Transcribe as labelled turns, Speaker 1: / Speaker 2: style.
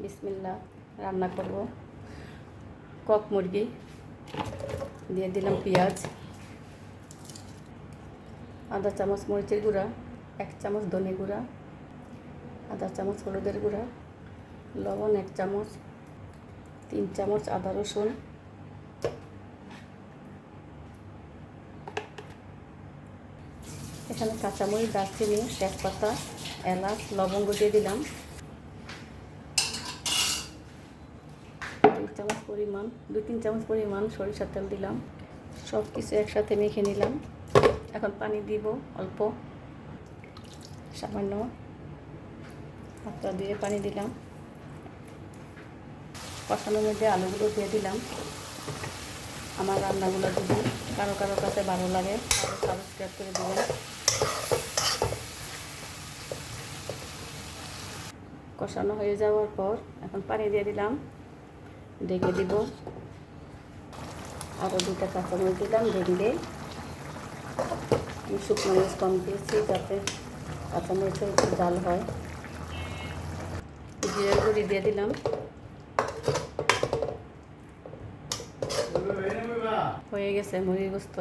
Speaker 1: বিসমিল্লাহ রান্না করব কক মুরগি। দিয়ে দিলাম পেঁয়াজ, আধা চামচ মরিচের গুঁড়া, 1 চামচ ধনে গুঁড়া, আধা চামচ হলুদের গুঁড়া, লবণ 1 চামচ, 3 চামচ আদা রসুন, এখানে কাঁচামরিচ, দারচিনি, তেজপাতা, এলাচ, লবঙ্গ দিয়ে দিলাম। 2-3 চামচ পরিমাণ সরিষার তেল দিলাম। সব কিছু একসাথে মেখে নিলাম। এখন পানি দিব অল্প, সামান্য হাতটা দিয়ে পানি দিলাম। কষানোর মধ্যে আলুগুলো দিয়ে দিলাম। আমার রান্নাগুলো যদি কারো কাছে ভালো লাগে তাহলে সাবস্ক্রাইব করে দেবেন। কষানো হয়ে যাওয়ার পর এখন পানি দিয়ে দিলাম, ঢেকে দিব। আরও 2টা কাঁচামরিচ দিলাম, ঢেকে আমি শুকনো মরিচ কম দিয়েছি যাতে কাঁচামরিচের একটু ঝাল হয়। জিরার গুঁড়ি দিয়ে দিলাম। হয়ে গেছে মুরগির গোস্ত।